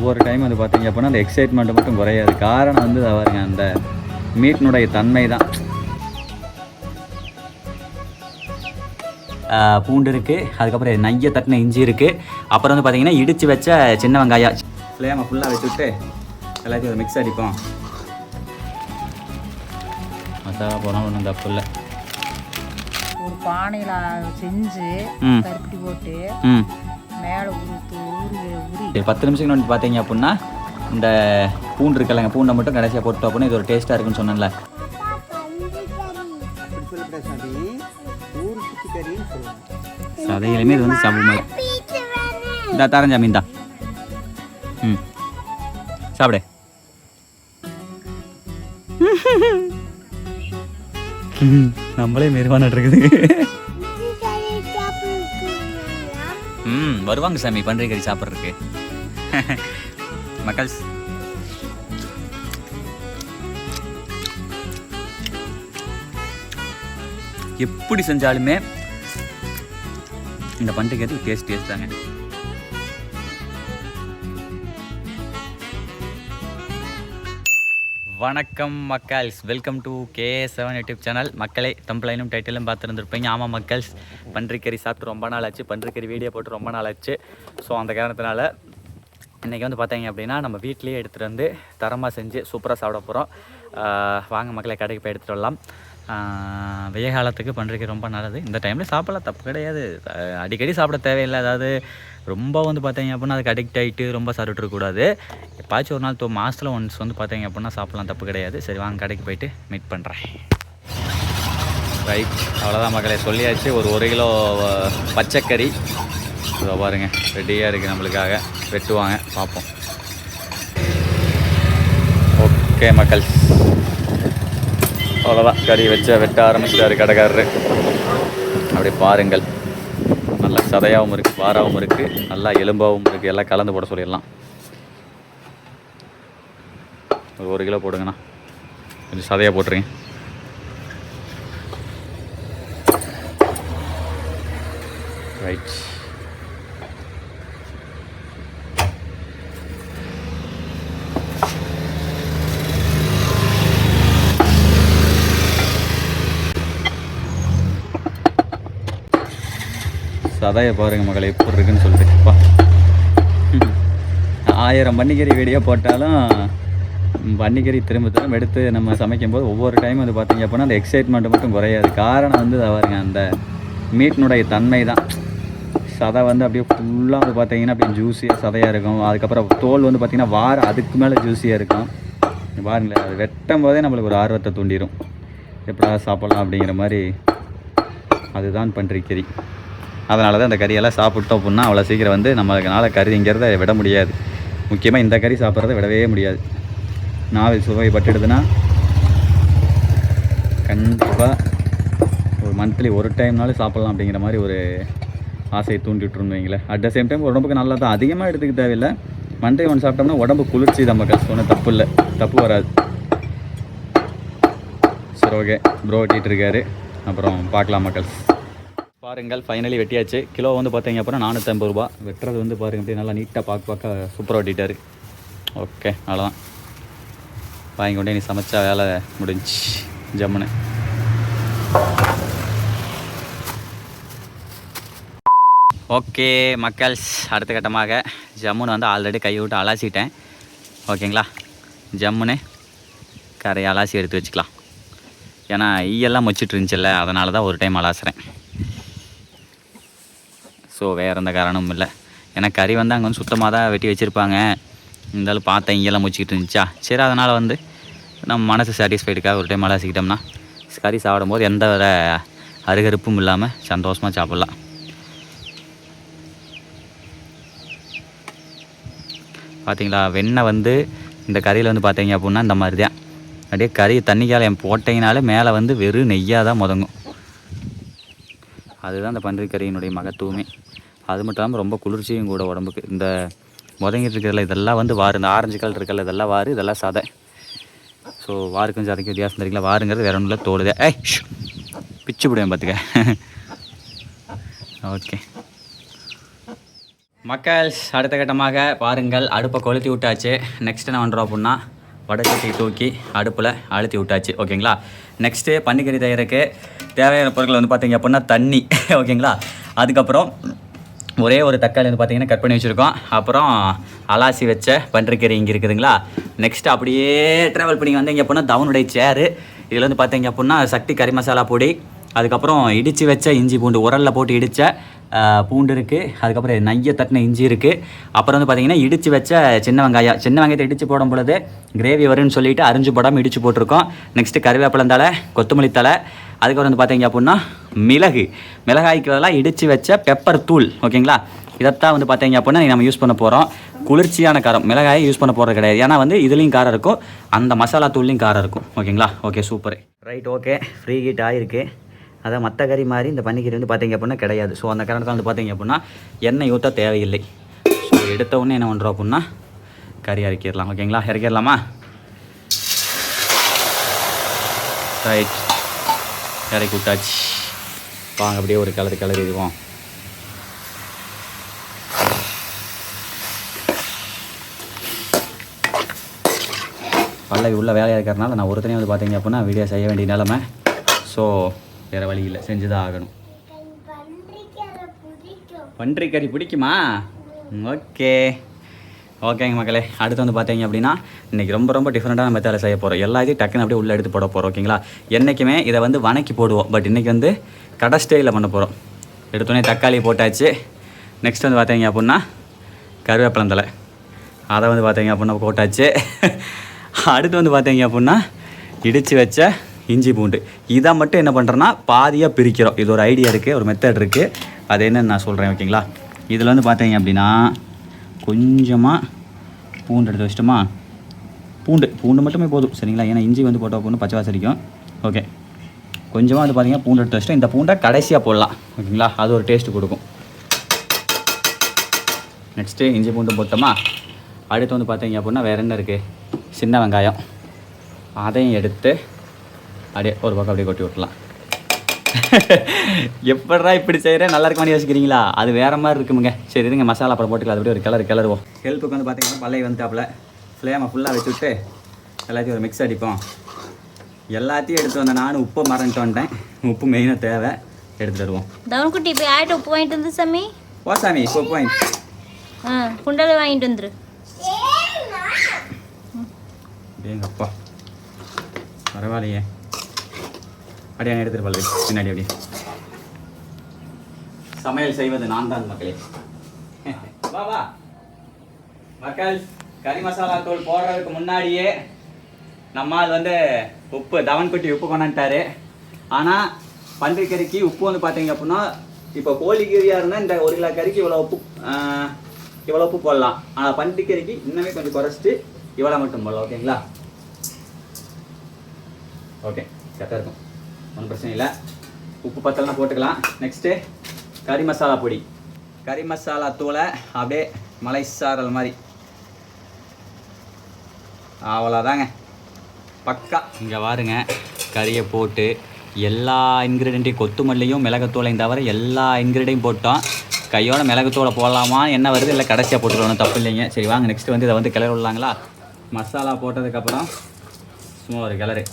ஒவ்வொரு டைம் வந்து பார்த்தீங்க அப்படின்னா அந்த எக்ஸைட்மெண்ட் மட்டும் குறையாது. காரணம் வந்து பாருங்க அந்த மீட்டினுடைய தன்மை தான். பூண்டு இருக்குது, அதுக்கப்புறம் நையை தட்டின இஞ்சி இருக்குது, அப்புறம் வந்து பார்த்திங்கன்னா இடித்து வச்ச சின்ன வெங்காயம். ஃப்ளேமை ஃபுல்லாக வச்சுட்டு எல்லாத்தையும் ஒரு மிக்ஸ் அடிப்போம். மசாலா போனால் ஒன்றும் தப்பு இல்லை. ஒரு பானையில் செஞ்சு கருப்பட்டி போட்டு மேலே உரி 10 நிமிஷம் வந்து பார்த்தீங்க அப்படின்னா இந்த பூண்டு இருக்குல்லங்க, பூண்டை மட்டும் கடைசியாக போட்டோம் அப்படின்னா இது ஒரு டேஸ்ட்டாக இருக்குன்னு சொன்னேன்ல. சதையிலுமே இது வந்து சாப்பிட மாதிரி இந்த தரஞ்சா மீன் தான். சாப்பிடு. நம்மளே மெருவான இருக்குது. வருவாங்க சாமி பன்றி கறி சாப்பிட்றதுக்கு. மக்கள்ஸ் எப்படி செஞ்சாலுமே இந்த பன்றி கறி டேஸ்ட் தாங்க. வணக்கம் மக்கள்ஸ், welcome to KA7 YouTube channel. மக்களே தம்ப்ளைனும் டைட்டிலும் பார்த்துருந்துருப்பீங்க. ஆமாம் மக்கள்ஸ், பன்றிக்கறி சாப்பிட்டு ரொம்ப நாள் ஆச்சு, பன்றிக்கறி வீடியோ போட்டு ரொம்ப நாள் ஆச்சு. ஸோ அந்த காரணத்தினால இன்றைக்கி வந்து பார்த்தீங்க அப்படின்னா நம்ம வீட்லேயே எடுத்துகிட்டு வந்து தரமாக செஞ்சு சூப்பராக சாப்பிட போகிறோம். வாங்க மக்களை கடைக்கு போய் எடுத்துகிட்டு வரலாம். வெய்ய காலத்துக்கு பன்றிக்கறி ரொம்ப நல்லது. இந்த டைமில் சாப்பிடலாம், தப்பு கிடையாது. அடிக்கடி சாப்பிட தேவையில்லை. அதாவது ரொம்ப வந்து பார்த்தீங்க அப்படின்னா அதுக்கு அடிக்ட் ஆகிட்டு ரொம்ப சாப்பிட்டுருக்கூடாது. எப்பாச்சும் ஒரு நாள் மாதத்தில் ஒன்ஸ் வந்து பார்த்தீங்க அப்படின்னா சாப்பிட்லாம், தப்பு கிடையாது. சரி வாங்க கடைக்கு போய்ட்டு மீட் பண்ணுறேன். ரைட், அவ்வளோதான் மக்களை சொல்லியாச்சு. ஒரு கிலோ பச்சைக்கறி இதோ பாருங்க ரெடியாக இருக்குது நம்மளுக்காக. வெட்டுவாங்க, பார்ப்போம். ஓகே மக்கள், அவ்வளோதான் கறி வச்ச வெட்ட ஆரம்பிச்சிட்டாரு கடைக்காரரு. அப்படியே பாருங்கள், நல்லா சதையாகவும் இருக்குது, வாராகவும் இருக்குது, நல்லா எலும்பாகவும் இருக்குது. எல்லாம் கலந்து போட சொல்லிடலாம். ஒரு கிலோ போடுங்கண்ணா, கொஞ்சம் சதையாக போட்டுருங்க. ரைட், சதையை பாருங்கள் மக்களை எப்படி இருக்குன்னு சொல்லிட்டுப்பா. 1000 பன்னிக்கறி வீடியோ போட்டாலும் பன்னிக்கறி திரும்ப எடுத்து நம்ம சமைக்கும்போது ஒவ்வொரு டைம் வந்து பார்த்தீங்க அப்படின்னா அந்த எக்ஸைட்மெண்ட் மட்டும் குறையாது. காரணம் வந்து பாருங்க அந்த மீட்டினுடைய தன்மை தான். சதை வந்து அப்படியே ஃபுல்லாக வந்து பார்த்தீங்கன்னா அப்படியே ஜூஸியாக சதையாக இருக்கும். அதுக்கப்புறம் தோல் வந்து பார்த்திங்கன்னா அதுக்கு மேலே ஜூஸியாக இருக்கும். பாருங்களேன், அது வெட்டும் போதே நம்மளுக்கு ஒரு ஆர்வத்தை தூண்டிடும், எப்படா சாப்பிட்லாம் அப்படிங்கிற மாதிரி. அதுதான் பன்றிக்கறி. அதனால தான் இந்த கறியெல்லாம் சாப்பிட்டோம் அப்படின்னா அவ்வளோ சீக்கிரம் வந்து நம்மளுக்குனால கறிங்கிறத விட முடியாது. முக்கியமாக இந்த கறி சாப்பிட்றத விடவே முடியாது. நாவில் சுவை பட்டுடுதுன்னா கண்டிப்பாக ஒரு மந்த்லி ஒரு டைம்னாலும் சாப்பிட்லாம் அப்படிங்கிற மாதிரி ஒரு ஆசையை தூண்டிவிட்டுருன்னு வைங்களேன். அட் த சேம் டைம் உடம்புக்கு நல்லா தான், அதிகமாக எடுத்துக்க தேவையில்லை. மண்டே ஒன்று சாப்பிட்டோம்னா உடம்பு குளிர்ச்சி தான் மக்கள். சொன்ன தப்பு இல்லை, தப்பு வராது. சரி ஓகே, ப்ரோ வெட்டிகிட்டு இருக்காரு, அப்புறம் பார்க்கலாம் மக்கள். பாருங்கள், ஃபைனலி வெட்டியாச்சு. கிலோ வந்து பார்த்தீங்க அப்புறம் 450 ரூபா. வெட்டுறது வந்து பாருங்கள் அப்படியே நல்லா நீட்டாக பார்க்க சூப்பராக வெட்டிட்டார். ஓகே, அவ்வளோதான். வாங்கி கொண்டே நீ சமைச்சா வேலை முடிஞ்சு ஜம்முன்னு. ஓகே மக்கள்ஸ், அடுத்த கட்டமாக ஜம்முன்னு வந்து ஆல்ரெடி கை விட்டு அலாசிட்டேன். ஓகேங்களா, ஜம்முன்னு கரையை அலாசி எடுத்து வச்சுக்கலாம். ஏன்னா ஈயெல்லாம் மொச்சிட்டு இருந்துச்சுல்ல, அதனால தான் ஒரு டைம் அலாசுகிறேன். ஸோ வேறு எந்த காரணமும் இல்லை. ஏன்னா கறி வந்து அங்கே வந்து சுத்தமாக தான் வெட்டி வச்சுருப்பாங்க. இருந்தாலும் பார்த்தேன் ஈயெல்லாம் முடிச்சிக்கிட்டு இருந்துச்சா, சரி அதனால் வந்து நம்ம மனசு சாட்டிஸ்ஃபைடுக்காக ஒரு டைம் அலாசிக்கிட்டோம்னா கறி சாப்பிடும் போது எந்த வித அருகருப்பும் இல்லாமல் சந்தோஷமாக சாப்பிட்லாம். பார்த்தீங்களா, வெண்ணெய் வந்து இந்த கறியில் வந்து பார்த்தீங்க அப்படின்னா இந்த மாதிரி தான் அப்படியே கறி தண்ணிக்கால போட்டிங்கனாலே மேலே வந்து வெறும் நெய்யாக தான் முதங்கும். அதுதான் இந்த பன்றிக்கறியினுடைய மகத்துவமே. அது மட்டும் இல்லாமல் ரொம்ப குளிர்ச்சியும் கூட உடம்புக்கு. இந்த முதங்கிட்டு இருக்கிறதுல இதெல்லாம் வந்து வாரு, இந்த ஆரஞ்சு கலர் இருக்கிற இதெல்லாம் வாரு, இதெல்லாம் சதை. ஸோ வாருக்கும் சதைக்கும் வித்தியாசம் தெரியுங்களா. வாருங்கிறது வேற ஒன்றும் இல்லை, தோடுதே. பிச்சு விடுவேன் பார்த்துக்க. ஓகே, மக்கள் அடுத்த கட்டமாக பாருங்கள், அடுப்பை கொளுத்தி விட்டாச்சு. நெக்ஸ்ட் என்ன பண்ணுறோம் அப்படின்னா வடச்சட்டி தூக்கி அடுப்பில் அழுத்தி விட்டாச்சு. ஓகேங்களா. நெக்ஸ்ட்டு பன்னிக்கறி தயாரிக்கு தேவையான பொருட்கள் வந்து பார்த்திங்க அப்படின்னா தண்ணி. ஓகேங்களா. அதுக்கப்புறம் ஒரே ஒரு தக்காளி வந்து பார்த்திங்கன்னா கட் பண்ணி வச்சுருக்கோம். அப்புறம் அலாசி வச்ச பன்றிக்கறி இங்கே இருக்குதுங்களா. நெக்ஸ்ட்டு அப்படியே ட்ராவல் பண்ணி வந்தீங்க அப்படின்னா தவனுடைய சேரு. இதில் வந்து பார்த்தீங்க அப்படின்னா சக்தி கறி மசாலா பொடி, அதுக்கப்புறம் இடித்து வச்ச இஞ்சி பூண்டு உரலில் போட்டு இடித்த பூண்டு இருக்குது. அதுக்கப்புறம் நையை தட்டின இஞ்சி இருக்குது. அப்புறம் வந்து பார்த்திங்கன்னா இடித்து வச்ச சின்ன வெங்காயத்தை இடித்து போடும் பொழுது கிரேவி வரும்னு சொல்லிவிட்டு அரிஞ்சு போடாமல் இடித்து போட்டிருக்கோம். நெக்ஸ்ட்டு கருவேப்பிலந்தலை, கொத்தமல்லி தலை, அதுக்கப்புறம் வந்து பார்த்தீங்க அப்படின்னா மிளகாய்க்கு பதிலாக இடித்து வச்ச பெப்பர் தூள். ஓகேங்களா. இதைத்தான் வந்து பார்த்தீங்க அப்படின்னா நம்ம யூஸ் பண்ண போகிறோம். குளிர்ச்சியான காரம், மிளகாயை யூஸ் பண்ண போகிறது கிடையாது. ஏன்னா வந்து இதுலேயும் காரம் இருக்கும், அந்த மசாலா தூள்லையும் காரம் இருக்கும். ஓகேங்களா. Okay, super. Right, okay. Free heat ஆகிருக்கு. அதான் மற்ற கறி மாதிரி இந்த பன்னிக்கறி வந்து பார்த்தீங்க அப்படின்னா கிடையாது. ஸோ அந்த காரணத்தில் வந்து பார்த்தீங்க அப்படின்னா எண்ணெய் ஊற்ற தேவையில்லை. ஸோ எடுத்த உடனே என்ன பண்ணுறோம் அப்படின்னா கறி இறக்கிடலாம். ஓகேங்களா. இறக்கிடலாமா. ரைட், இறக்கி விட்டாச்சு. வாங்க அப்படியே ஒரு கிளறி இதுவோம். பல்லவி உள்ள வேலையாக இருக்கிறதுனால நான் ஒருத்தனையும் வந்து பார்த்தீங்க அப்படின்னா வீடியோ செய்ய வேண்டிய நிலமை. ஸோ வேறு வழி இல்லை, செஞ்சு தான் ஆகணும். பன்றிக்கறி பிடிக்குமா? ஓகே, ஓகேங்க மக்களே. அடுத்து வந்து பார்த்தீங்க அப்படின்னா இன்றைக்கி ரொம்ப டிஃப்ரெண்ட்டான மெத்தடில் செய்ய போகிறோம். எல்லாத்தையும் டக்குன்னு அப்படியே உள்ளே எடுத்து போட போகிறோம். ஓகேங்களா. என்றைக்குமே இதை வந்து வணக்கி போடுவோம், பட் இன்றைக்கி வந்து கடை ஸ்டைலில் பண்ண போகிறோம். எடுத்தோடனே தக்காளி போட்டாச்சு. நெக்ஸ்ட் வந்து பார்த்தீங்க அப்படின்னா கருவேப்பிலந்தலை, அதை வந்து பார்த்தீங்க அப்படின்னா போட்டாச்சு. அடுத்து வந்து பார்த்தீங்க அப்படின்னா இடித்து வச்ச இஞ்சி பூண்டு, இதை மட்டும் என்ன பண்ணுறேன்னா பாதியாக பிரிக்கிறோம். இது ஒரு ஐடியா இருக்குது, ஒரு மெத்தட் இருக்குது. அது என்னன்னு நான் சொல்கிறேன். ஓகேங்களா. இதில் வந்து பார்த்தீங்க அப்படின்னா கொஞ்சமாக பூண்டு எடுத்து வச்சிட்டோமா. பூண்டு மட்டுமே போதும், சரிங்களா. ஏன்னா இஞ்சி வந்து போட்டால் போகணும், பச்சை வாசடிக்கும். ஓகே, கொஞ்சமாக வந்து பார்த்தீங்கன்னா பூண்டு எடுத்து வச்சுட்டு இந்த பூண்டை கடைசியாக போடலாம். ஓகேங்களா. அது ஒரு டேஸ்ட்டு கொடுக்கும். நெக்ஸ்ட்டு இஞ்சி பூண்டு போட்டோமா. அடுத்து வந்து பார்த்தீங்க அப்படின்னா வேறு என்ன இருக்குது, சின்ன வெங்காயம், அதையும் எடுத்து அப்படியே ஒரு பக்கம் அப்படியே கொட்டி விட்டலாம். எப்படா இப்படி செய்கிறேன், நல்லா இருக்க மாதிரி யோசிக்கிறீங்களா? அது வேறு மாதிரி இருக்குமுங்க. சரி இருங்க, மசாலா அப்புறம் போட்டுக்கலாம். அது அப்படியே ஒரு கிளறுவோம். ஹெல்ப்புக்கு வந்து பார்த்தீங்கன்னா பல்லை வந்துட்டாப்புல ஃப்ளேமை ஃபுல்லாக வச்சுவிட்டு எல்லாத்தையும் ஒரு மிக்ஸ் அடிப்போம். எல்லாத்தையும் எடுத்து வந்தேன். நானும் உப்பு மறந்துட்டு வந்துட்டேன். உப்பு மெயினாக தேவை, எடுத்துகிட்டு வருவோம். தவன்குட்டி போய் ஆயிட்டு உப்பு வாங்கிட்டு வந்து சாமி. ஓ சாமி, உப்பு வாங்கி குண்டலை வாங்கிட்டு வந்துரு. ஏங்கப்பா பரவாயில்லையே. அப்படியே எடுத்துட்டு பல்வி பின்னாடி. அப்படி சமையல் செய்வது நான் தான் மக்களே. வா மக்கள், கறி மசாலா தூள் போடுறதுக்கு முன்னாடியே நம்மால் வந்து உப்பு தவன்குட்டி உப்பு கொண்டாட்டாரு. ஆனால் பன்றிக்கறிக்கு உப்பு வந்து பார்த்தீங்க அப்படின்னா இப்போ கோழிக்கறியாக இருந்தால் இந்த 1 கிலோ கறிக்கு இவ்வளோ உப்பு போடலாம். ஆனால் பன்றிக்கறிக்கு இன்னுமே கொஞ்சம் குறைச்சிட்டு இவ்வளோ மட்டும் போடலாம். ஓகேங்களா. ஓகே, கரெக்டாக இருக்கும், ஒன்றும் பிரச்சனை இல்லை. உப்பு பத்தலாம் போட்டுக்கலாம். நெக்ஸ்ட்டு கறி மசாலா பொடி, கறி மசாலா தூளை அப்படியே மலை சாரல் மாதிரி அவ்வளோதாங்க, பக்கா. இங்கே பாருங்க, கறியை போட்டு எல்லா இன்க்ரீடியண்ட்டையும் கொத்துமல்லியும் மிளகுத்தூளையும் தவிர எல்லா இன்க்ரீடியண்ட்டையும் போட்டோம். கையோட மிளகுத்தூளை போடலாமா என்ன வருது, இல்லை கடைசியாக போட்டுருவோம், தப்பு இல்லைங்க. சரி வாங்க, நெக்ஸ்ட்டு வந்து இதை வந்து கிளறி விடலாங்களா. மசாலா போட்டதுக்கப்புறம் சும்மா ஒரு கிளறு.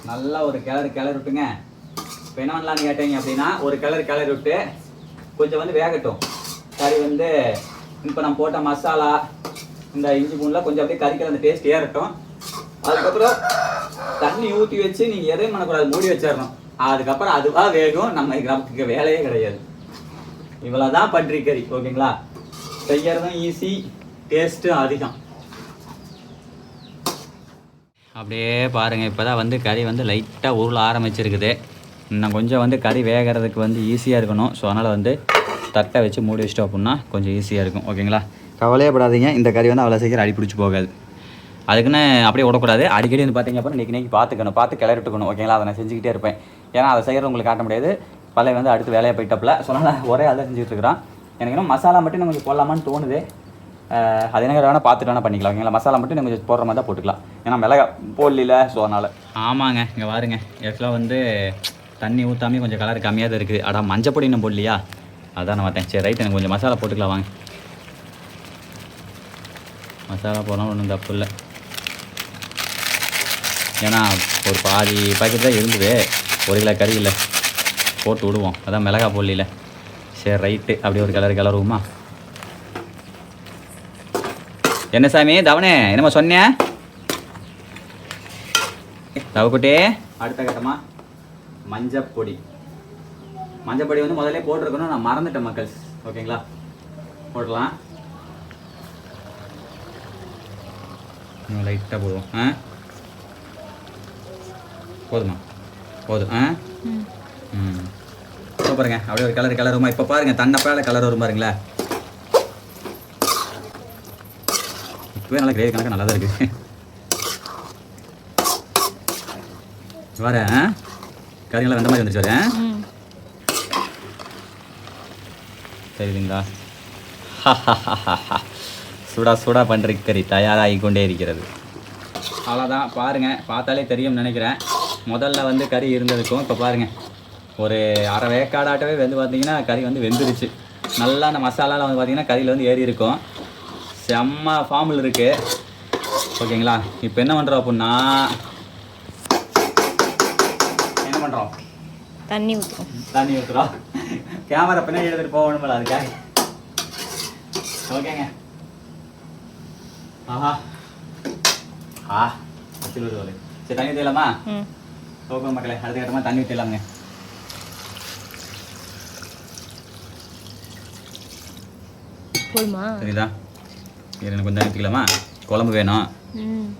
நல்லா ஒரு கிளறு விட்டுங்க. இப்போ என்ன பண்ணலான்னு கேட்டீங்க அப்படின்னா ஒரு கிளறு விட்டு கொஞ்சம் வந்து வேகட்டும். கறி வந்து இப்போ நம்ம போட்ட மசாலா இந்த இஞ்சி பூண்டில் கொஞ்சம் அப்படியே கறிக்கிற அந்த டேஸ்ட் ஏறட்டும். அதுக்கப்புறம் தண்ணி ஊற்றி வச்சு நீங்கள் எதையும் பண்ணக்கூடாது, மூடி வச்சிடணும். அதுக்கப்புறம் அதுவாக வேகும். நமக்கு வேலையே கிடையாது. இவ்வளோதான் பன்றிக்கறி. ஓகேங்களா. செய்யறதும் ஈஸி, டேஸ்ட்டும் அதிகம். அப்படியே பாருங்கள், இப்போ தான் வந்து கறி வந்து லைட்டாக உருள ஆரம்பிச்சிருக்குது. இன்னும் கொஞ்சம் வந்து கறி வேகிறதுக்கு வந்து ஈஸியாக இருக்கணும். ஸோ அதனால் வந்து தட்டை வச்சு மூடி வச்சிட்டோம் அப்படின்னா கொஞ்சம் ஈஸியாக இருக்கும். ஓகேங்களா. கவலையே படாதீங்க, இந்த கறி வந்து அவ்வளோ சீக்கிரம் அடி பிடிச்சி போகாது. அதுக்குன்னு அப்படியே விடக்கூடாது. அடிக்கடி வந்து பார்த்தீங்க அப்படின்னா இன்றைக்கி பார்த்து கிளறிட்டுக்கணும். ஓகேங்களா. அதை நான் செஞ்சுக்கிட்டே இருப்பேன். ஏன்னா அதை செய்கிறது உங்களுக்கு காட்ட முடியாது. பழைய வந்து அடுத்து வேலையை போயிட்டப்பில் சொன்னால் ஒரே ஆள் செஞ்சுட்டு இருக்கிறான். எனக்கு இன்னும் மசாலா மட்டும் கொஞ்சம் போடலாமான்னு தோணுது. அது எனக்கு வேணால் பார்த்துட்டு வேணால் பண்ணிக்கலாம். ஓகேங்களா. மசாலா மட்டும் நீங்கள் கொஞ்சம் போடுற மாதிரி தான் போட்டுக்கலாம். ஏன்னா மிளகா போடல. ஸோ அதனால் ஆமாங்க. இங்கே பாருங்க, ஆக்சுவலாக வந்து தண்ணி ஊற்றாமே கொஞ்சம் கலர் கம்மியாக தான் இருக்குது. அடா மஞ்சப்பொடி இன்னும் போடலையா, அதான் நான் பார்த்தேன். சரி ரைட், எனக்கு கொஞ்சம் மசாலா போட்டுக்கலாம் வாங்க. மசாலா போனால் ஒன்றும் தப்பு இல்லை, ஏன்னா ஒரு பாதி பாக்கெட் தான் இருந்தது, 1 கிலோ கறி இல்லை, போட்டு விடுவோம். அதான் மிளகா போடல. சரி ரைட்டு, அப்படியே ஒரு கிளறுவோமா? என்ன சாமி தவணே என்னம்மா சொன்னேன்? தவக்குட்டே அடுத்த கட்டமா மஞ்சப்பொடி. மஞ்சப்பொடி வந்து முதல்ல போட்டிருக்கணும், நான் மறந்துட்டேன் மக்கள். ஓகேங்களா, போடலாம். இன்னும் லைட்டாக போடுவோம். போதுமா? போதும். சூப்பருங்க. அப்படியே ஒரு கலர் வருமா? இப்போ பாருங்க, தன்னப்பால கலர் வரும் பாருங்களேன். இப்போவே நல்லா கிரேவி கணக்காக நல்லா தான் இருக்குது. வரேன், கறிங்கெல்லாம் வெந்த மாதிரி வந்துச்சு. வரேன், சரிங்களா? சுடா பண்ணுற கறி தயாராகி கொண்டே இருக்கிறது. அவ்வளோதான், பாருங்கள், பார்த்தாலே தெரியும்னு நினைக்கிறேன். முதல்ல வந்து கறி இருந்ததுக்கும் இப்போ பாருங்கள் ஒரு அரை வேக்காடாட்டவே வந்து பார்த்தீங்கன்னா கறி வந்து வெந்துருச்சு. நல்லா அந்த மசாலாவில் வந்து பார்த்தீங்கன்னா கறியில் வந்து ஏறி இருக்கும். செம்ம ஃபார்மில் இருக்குது. ஓகேங்களா, இப்போ என்ன பண்ணுறோம் அப்படின்னா, என்ன பண்ணுறோம்? தண்ணி ஊற்றுறோம். கேமரா பின்னாடி எடுத்துகிட்டு போகணுமில்ல, அதுக்காக. ஓகேங்க. சரி, தண்ணி ஊற்றிடலாமா? ஓகே மக்களே, அடுத்த கட்டமாக தண்ணி ஊற்றிடலாமுங்க. போதுமா? சரிதா, எனக்கு கொஞ்சம் தண்ணி ஊற்றிக்கலாமா? குழம்பு வேணும்,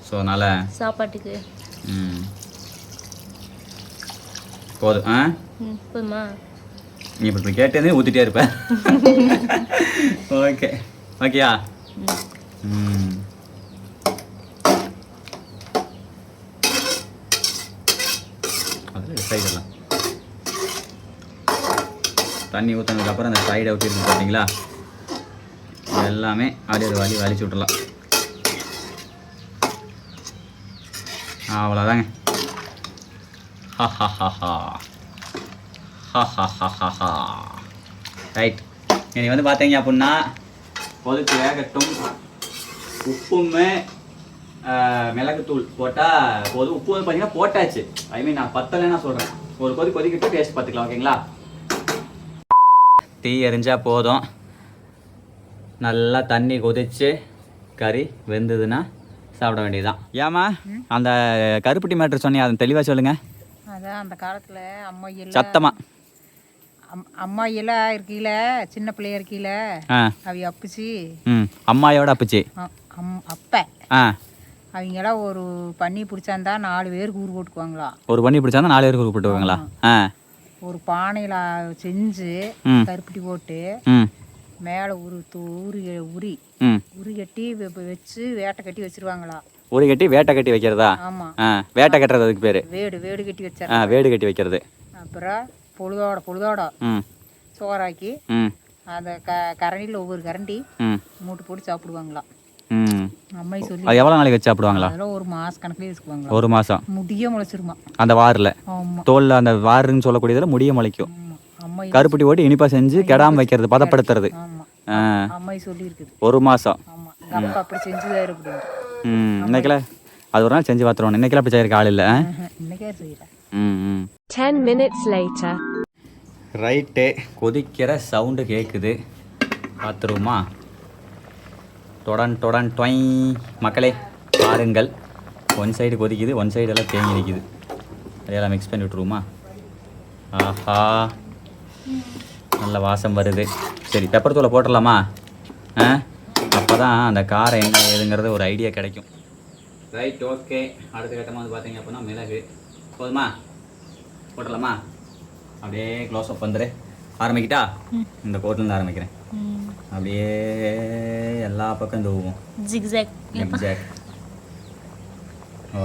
ஸோ அதனால் சாப்பாட்டுக்கு போதும். போதுமா? நீ இப்போ கேட்டதே ஊற்றிட்டே இருப்பேன். ஓகே ஓகேயா? அதில் சைடெல்லாம் தண்ணி ஊற்றினதுக்கப்புறம் அந்த சைடை ஊற்றிருக்கு பார்த்தீங்களா, எல்லாமே அப்படியே ஒரு வலிச்சு விட்டுறலாம். அவ்வளோதாங்க. ரைட், இனி வந்து பார்த்தீங்க அப்படின்னா கொதிச்சு வேகட்டும். உப்புமே மிளகுத்தூள் போட்டால் போதும். உப்பு வந்து பார்த்தீங்கன்னா போட்டாச்சு, ஐ மீன் நான் பத்தலைன்னா சொல்கிறேன். ஒரு கொதிக்கிட்டு டேஸ்ட் பார்த்துக்கலாம். ஓகேங்களா, தீ எரிஞ்சா போதும். நல்லா தண்ணி கொதிச்சு கறி வெந்ததுன்னா சாப்பிட வேண்டியதுதான். ஏமா அந்த கருப்பட்டி மேட்ரு சொன்னீங்க, அதை தெளிவாக சொல்லுங்க. அதான் அந்த காலத்தில் அம்மையில் சத்தமா அம்மாயெல்லாம் இருக்கீல, சின்ன பிள்ளைய இருக்கீல, அவி அப்பிச்சு அம்மாயோட அப்பிச்சு அப்ப அவங்களாம் ஒரு பண்ணி பிடிச்சாந்தா 4 பேருக்கு ஊர் போட்டுக்குவாங்களா. ஒரு பண்ணி பிடிச்சாந்தா 4 பேருக்கு ஊர் போட்டுக்குவாங்களா? ஒரு பானையில் செஞ்சு கருப்பட்டி போட்டு மேலே உரி கட்டி வச்சு வேட்டை கட்டி வச்சிருவாங்களா. உரி கட்டி வேட்டை கட்டி வைக்கிறதா? ஆமாம், வேட்டை கட்டுறது அதுக்கு பேர். வேடு கட்டி வச்சா. வேடு கட்டி வைக்கிறது. அப்புறம் பொழுதோட சோறாக்கி அந்த கரண்டியில் ஒவ்வொரு கரண்டி மூட்டு போட்டு சாப்பிடுவாங்களாம். அம்மை சொல்லி. அது எவ்வளோ நாளைக்கு வச்சு சாப்பிடுவாங்களா? அதெல்லாம் 1 மாசம் கணக்குலேயே வச்சுக்குவாங்க. 1 மாதம் முடிய முளைச்சிருமா அந்த வாரில். தோலில் அந்த வாருன்னு சொல்லக்கூடியதில் முடிய முளைக்கும். கருப்பட்டி போட்டு இனிப்பாக செஞ்சு கெடாமல் வைக்கிறது, பதப்படுத்துறது. அம்மை சொல்லி இருக்குது 1 மாதம். அப்படி செஞ்சுதான் இருக்கு. இன்னைக்கெல்லாம் அது ஒரு நாள் செஞ்சு பார்த்துருவோம். இன்னைக்கெல்லாம் அப்படி செய்யறதுக்கு ஆள் இல்லை. இன்னைக்கே செய்யறேன். 10 minutes later. ரைட்டு, கொதிக்கிற சவுண்டு கேட்குது, பார்த்துருவோமா? டொடன் டொய். மக்களே பாருங்கள், 1 சைடு கொதிக்குது, 1 சைடெல்லாம் தேங்கி நிற்கிது. அதையெல்லாம் மிக்ஸ் பண்ணி விட்ருவோமா? ஆஹா, நல்ல வாசம் வருது. சரி, பெப்பர் தூளை போட்டுடலாமா? அப்போ தான் அந்த காரம் என்ன ஏதுங்கிறது ஒரு ஐடியா கிடைக்கும். Right, okay. அடுத்த கட்டமாக வந்து பார்த்தீங்க அப்படின்னா மிளகு. போதுமா? போட்டுடலாமா? அப்படியே க்ளோஸ் அப் வந்துடு. ஆரம்பிக்கிட்டா? இந்த கோட்டிலேருந்து ஆரம்பிக்கிறேன். அப்படியே எல்லா பக்கம் தூவும். ஜிக்ஜாக்.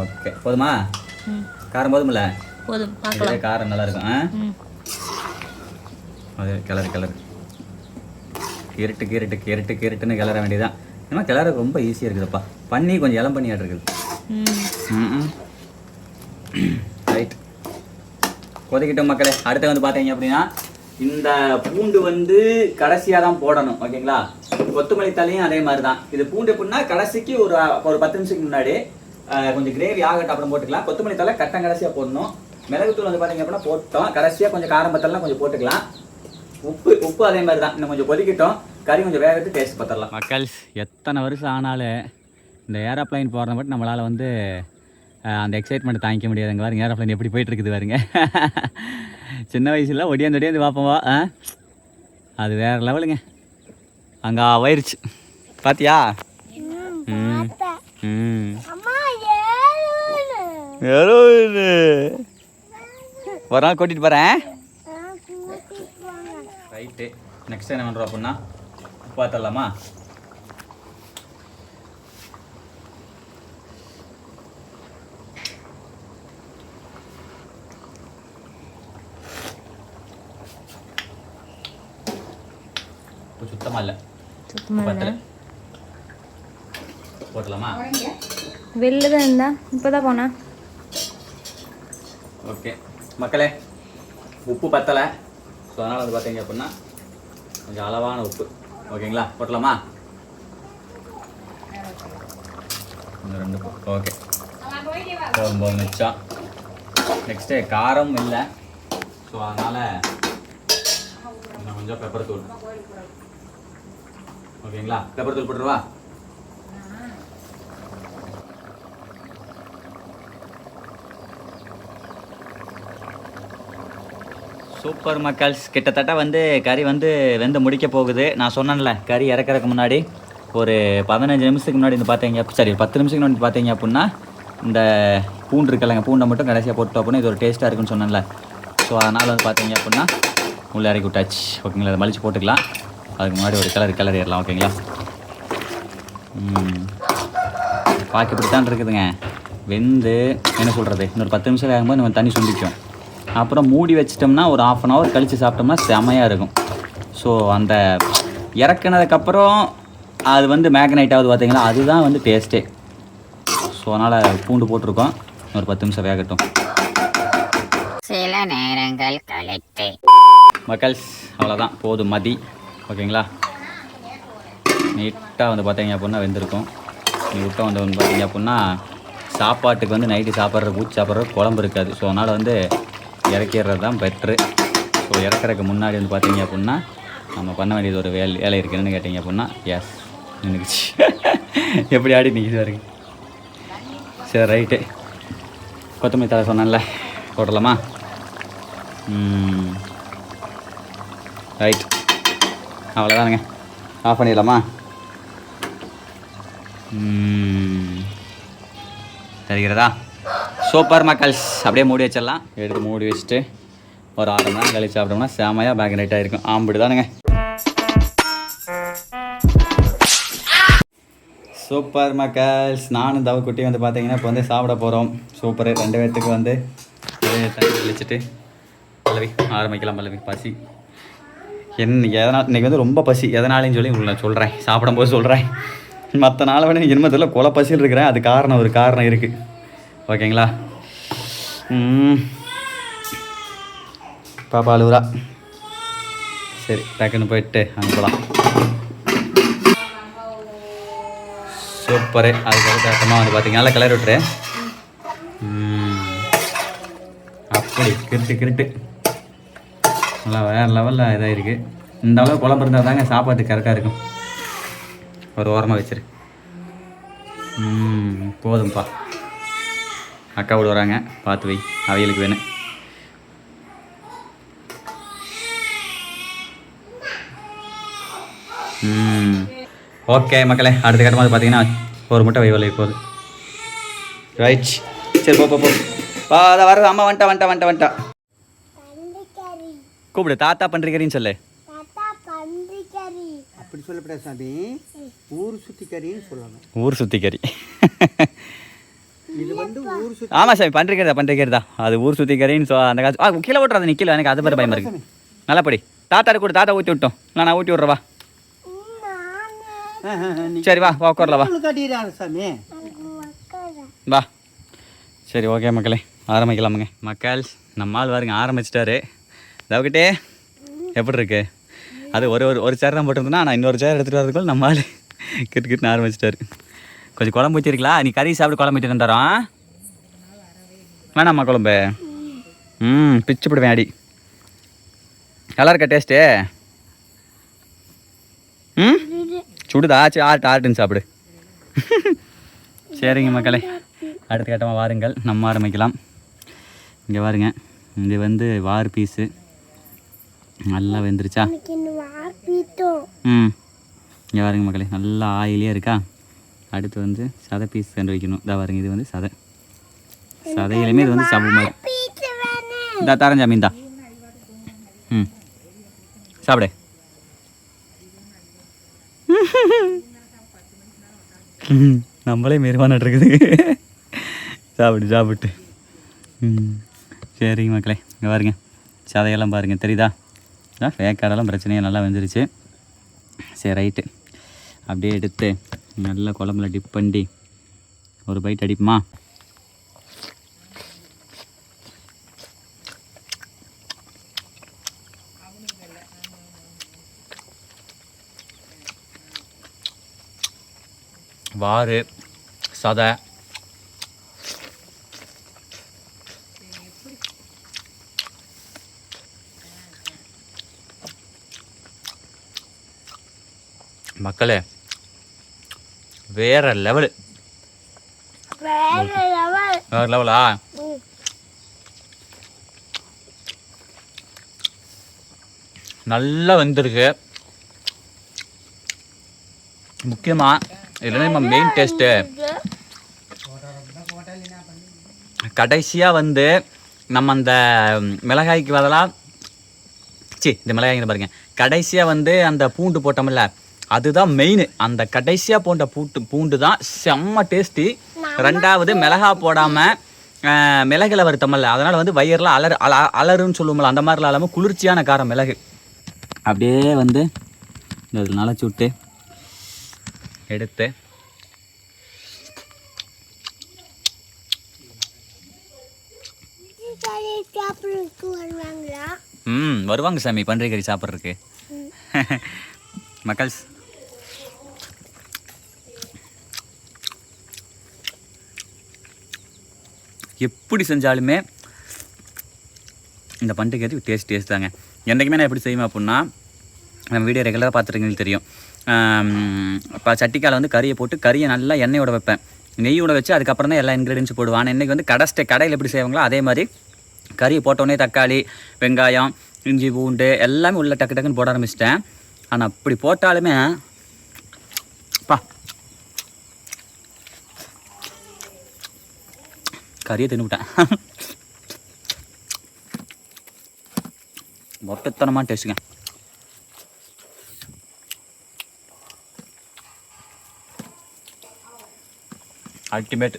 ஓகே, போதுமா? காரம் போதுமில்ல? போதும். இதே காரம் நல்லா இருக்கும். அது கிளறு கிரட்டுன்னு கிளற வேண்டியதான். ஏன்னா கிளற ரொம்ப ஈஸியாக இருக்குதுப்பா. பண்ணி கொஞ்சம் இளம் பண்ணியாட்டு இருக்குது. ரைட், கொதிக்கிட்டோம் மக்களே. அடுத்து வந்து பார்த்தீங்க அப்படின்னா இந்த பூண்டு வந்து கடைசியாக தான் போடணும் ஓகேங்களா. கொத்தமல்லி தலையும் அதே மாதிரி தான். இது பூண்டு எப்படின்னா கடைசிக்கு ஒரு 10 நிமிஷத்துக்கு முன்னாடி கொஞ்சம் கிரேவி ஆகட்டும் அப்புறம் போட்டுக்கலாம். கொத்தமல்லி தலை கட்டம் கடைசியாக போடணும். மிளகுத்தூள் வந்து பார்த்தீங்க அப்படின்னா போட்டோம். கடைசியாக கொஞ்சம் காரம் பத்தலாம் கொஞ்சம் போட்டுக்கலாம். உப்பு அதே மாதிரி தான். இன்னும் கொஞ்சம் கொதிக்கிட்டோம். கறி கொஞ்சம் வேகட்டு டேஸ்ட் பார்த்துடலாம். மக்கள் எத்தனை வருஷம் ஆனாலும் இந்த ஏரோப்ளைன் போகிறத மட்டும் நம்மளால் வந்து அந்த எக்ஸைட்மெண்ட் தாங்கிக்க முடியாதுங்க. பாருங்க ஏரோப்ளைன் எப்படி போயிட்டு இருக்குது பாருங்க. சின்ன வயசுல ஒடியாந்து பார்ப்போம். அது வேற லெவலுங்க. அங்கே போயிருச்சு பாத்தியா? ஒரு நாள் கூட்டிட்டு போறேன். ரைட்டு. நெக்ஸ்ட் என்ன பண்ணுறோம் அப்படின்னா பார்த்துடலாமா? சுத்தமாக இல்லை. போட்டலாமா? வெளில தான் இருந்தா இப்போ தான் போனா. ஓகே மக்களே, உப்பு பத்தலை. ஸோ அதனால் வந்து பார்த்தீங்க அப்படின்னா கொஞ்சம் அளவான உப்பு ஓகேங்களா. போட்டலாமா? இந்த 2 ஓகே போதும் மிச்சம். நெக்ஸ்ட்டு காரம் இல்லை. ஸோ அதனால் இன்னும் கொஞ்சம் பெப்பர் தூள் ஓகேங்களா. பெப்பர் தூள் போட்டுருவா. சூப்பர் மக்கள்ஸ். கிட்டத்தட்ட வந்து கறி வந்து வெந்து முடிக்க போகுது. நான் சொன்னேன்ல கறி இறக்குறதுக்கு முன்னாடி ஒரு 15 நிமிஷத்துக்கு முன்னாடி வந்து பார்த்தீங்க 10 நிமிஷத்துக்கு முன்னாடி பார்த்தீங்க அப்படின்னா இந்த பூண்டு இருக்கலைங்க, பூண்டை மட்டும் கடைசியாக போட்டோம் அப்படின்னா இது ஒரு டேஸ்ட்டாக இருக்குன்னு சொன்னேன்ல. ஸோ அதனால் வந்து பார்த்தீங்க அப்படின்னா உள்ளே இறக்கி விட்டாச்சு ஓகேங்களா. அதை மலிச்சு போட்டுக்கலாம். அதுக்கு முன்னாடி ஒரு கலர் ஏறலாம் ஓகேங்களா. பாக்கி இப்படி தான் இருக்குதுங்க. வெந்து என்ன சொல்கிறது, இன்னொரு 10 நிமிஷம் ஆகும்போது நம்ம தண்ணி சுண்டிக்கும். அப்புறம் மூடி வச்சிட்டோம்னா ஒரு 1/2 hour கழித்து சாப்பிட்டோம்னா செமையாக இருக்கும். ஸோ அந்த இறக்குனதுக்கப்புறம் அது வந்து மேக்னைட் ஆகுது பார்த்தீங்களா, அதுதான் வந்து டேஸ்ட்டே. ஸோ அதனால் பூண்டு போட்டிருக்கோம். ஒரு 10 நிமிஷம் வேகட்டும். சில நேரங்கள் கழித்து மக்கள்ஸ் அவ்வளோதான் போதும் மதி ஓகேங்களா. நீட்டாக வந்து பார்த்தீங்க அப்படின்னா வெந்திருக்கும். நீட்டாக வந்து பார்த்தீங்க அப்படின்னா சாப்பாட்டுக்கு வந்து நைட்டு சாப்பிட்ற ஊற்றி சாப்பிட்ற குழம்பு இருக்காது. ஸோ அதனால் வந்து இறக்கிடுறது தான் பெட்ரு. ஸோ இறக்குறதுக்கு முன்னாடி வந்து பார்த்தீங்க அப்படின்னா நம்ம பண்ண வேண்டியது ஒரு வேலை இருக்குதுன்னு கேட்டிங்க அப்படின்னா எஸ் நின்றுக்குச்சு. எப்படி ஆடி நிற்கிது வரைக்கும். சரி ரைட்டு. கொத்தமல்லி தலை சொன்னேன்ல போடலாமா? ரைட் அவ்வளோதானுங்க. ஆஃப் பண்ணிடலாமா? தெரிகிறதா? சூப்பர் மக்கள்ஸ். அப்படியே மூடி வச்சிடலாம். எடுத்து மூடி வச்சுட்டு ஒரு 6 மணி நேரம் கழிச்சு சாப்பிட்டோம்னா செமையாக பேக் நைட்டாக இருக்கும். ஆம்பிடு தானுங்க. சூப்பர் மக்கள்ஸ். நானும் தவக்குட்டி வந்து பார்த்தீங்கன்னா இப்போ வந்து சாப்பிட போகிறோம். சூப்பர். 2 பேர்த்துக்கு வந்து தண்ணி தெளிச்சுட்டு பல்லவி ஆரம்பிக்கலாம். பல்லவி பசி இன்றைக்கி வந்து ரொம்ப பசி. எதனாலேன்னு சொல்லி உங்களுக்கு நான் சொல்கிறேன், சாப்பிடும்போது சொல்கிறேன். மற்ற நாளை விட இனிமத்தில் கொலை பசியில் இருக்கிறேன். அது ஒரு காரணம் இருக்குது ஓகேங்களா. பாப்பா அழுவுரா. சரி டக்குன்னு போயிட்டு அனுப்பலாம். சூப்பரு. அதுக்கு அப்புறமா வந்து பார்த்தீங்கன்னா நல்லா கிளறி விட்டுரு. அப்படி கிருட்டு நல்லா வேறு லெவலில் இதாக இருக்குது. இந்த அளவு குழம்பு இருந்தால் தாங்க சாப்பாட்டுக்கு கரெக்டாக இருக்கும். ஒரு ஓரமாக வச்சிரு. போதும்ப்பா. அக்கா விட வராங்க, பார்த்து வை, அவைகளுக்கு வேணும். ஓகே மக்களே, அடுத்த கட்டமாக பார்த்தீங்கன்னா ஒரு முட்டை வைவலை போகுது. ரைட். சரி போ அதை வர்றது. அம்மா வந்துட்டா கூப்பிடு. தாத்தா பன்றிக்கறின்னு சொல்லு. அப்படி சொல்லப்படாது சாமி, ஊர் சுத்தி கறின்னு சொல்லணும். ஊர் சுத்தி கறி. இது வந்து ஊர் சுத்தி. ஆமாம் சாமி, பன்றிக்கறி தான் அது. ஊர் சுத்தி கறின்னு அந்த காசு கீழே ஓட்டுறது நிற்கல. எனக்கு அது மாதிரி பயமாக இருக்கு. நல்லா படி. தாத்தா கூட தாத்தா ஊற்றி விட்டோம். நான் ஊற்றி விட்றவா. சரி வா உட்காரல வா. காட்டிடுறாங்க சாமி. வா. சரி ஓகே மக்களே. ஆரம்பிக்கலாமுங்க மக்கள். நம்ம ஆள் பாருங்க ஆரம்பிச்சிட்டாரு. தவக்கிட்டே எப்படி இருக்கு? அது ஒரு சேர் தான் போட்டிருந்தோன்னா நான் இன்னொரு சேர் எடுத்துகிட்டு வரதுக்குள்ள நம்ம ஆள் கிட்டுன்னு ஆரம்பிச்சிட்டாரு. கொஞ்சம் குழம்பு வச்சிருக்கலாம். நீ கறி சாப்பிட்டு குழம்பு வச்சுட்டு தரோம். வேணாம்மா குழம்பு? பிச்சு போடுவேன் அடி. நல்லா இருக்கா டேஸ்ட்டு? சுடுதா? சரி ஆட்டுன்னு சாப்பிடு. சரிங்க மக்களே, அடுத்த கட்டமாக வாருங்கள் நம்ம ஆரம்பிக்கலாம். இங்கே பாருங்க, இது வந்து வார் பீஸு நல்லா வெந்துருச்சா? இங்கே பாருங்க மக்களே, நல்லா ஆயிலியாக இருக்கா? அடுத்து வந்து சதை பீஸ் சென்று வைக்கணும். இதாக பாருங்க, இது வந்து சதையிலுமே இது வந்து சாப்பிடும் மாதிரி. இந்தா தரஞ்சாமி இந்தா. சாப்பிடு. நம்மளே மெருவான இருக்குது. சாப்பிட்டு சரிங்க மக்களே, இங்கே பாருங்க சதையெல்லாம் பாருங்கள் தெரியுதா? வேக்காடெல்லாம் பிரச்சனையாக நல்லா வந்துருச்சு. சரி ரைட்டு, அப்படியே எடுத்து நல்லா குழம்புல டிப் பண்ணி ஒரு பைட் அடிப்புமா? வாறு சதை மக்களே வேற லெவலு. வேற லெவலா? நல்லா வந்துருக்கு. முக்கியமாக இதில் நம்ம மெயின் டேஸ்ட்டு கடைசியாக வந்து நம்ம அந்த மிளகாய்க்கு பதிலாக இந்த மிளகாய்ங்க பாருங்க, கடைசியாக வந்து அந்த பூண்டு போட்டோம்ல, அதுதான் மெயின். அந்த கடைசியாக போட்ட பூண்டு தான் செம்ம டேஸ்டி. ரெண்டாவது மிளகா போடாமல் மிளகுல வருத்தமில்ல, அதனால் வந்து வயிறில் அலருன்னு சொல்லுவோம்ல, அந்த மாதிரிலாம் இல்லாமல் குளிர்ச்சியான காரம் மிளகு. அப்படியே வந்து இதில் நனைச்சி விட்டு எடுத்து வருவாங்க சாமி பன்றி கறி சாப்பிட்றதுக்கு. மக்கள்ஸ் எப்படி செஞ்சாலுமே இந்த பன்றி கறி டேஸ்ட் தாங்க. என்றைக்குமே நான் எப்படி செய்வேன் அப்படின்னா, நம்ம வீடியோ ரெகுலராக பார்த்துருக்கீங்களுக்கு தெரியும். இப்போ சட்டிக்கால் வந்து கறியை போட்டு கறியை நல்லா எண்ணெயோட வைப்பேன், நெய்யோட வச்சு அதுக்கப்புறம் தான் எல்லா இன்க்ரீடியன்ஸும் போடுவேன். ஆனால் இன்றைக்கி வந்து கடையில் எப்படி செய்வாங்களோ அதே மாதிரி கறியை போட்டோடனே தக்காளி வெங்காயம் இஞ்சி பூண்டு எல்லாமே உள்ள டக்குன்னு போட ஆரம்பிச்சிட்டேன். ஆனால் அப்படி போட்டாலுமே கறியை தின்னுவிட்டேன். மொத்தத்தனமாக டேஸ்ட்டுங்க. அல்டிமேட்.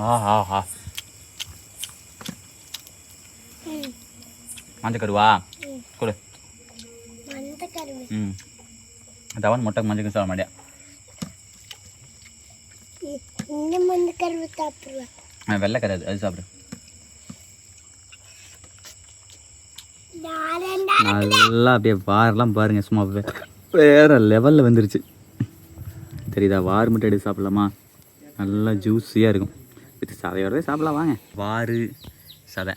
ஆஹா மஞ்சள் கருவா கொடு. தவன் மொட்டை மஞ்சள் சொல்ல மாட்டியா? வெள்ளை கரு அது சாப்பிடு. நல்லா அப்படியே வாரெல்லாம் பாருங்க, சும்மா வேறு லெவலில் வந்துருச்சு தெரியுதா? வார் மட்டும் எடுத்து சாப்பிட்லாமா? நல்லா ஜூஸியாக இருக்கும். இது சதையோடவே சாப்பிட்லாம் வாங்க. வாறு சதை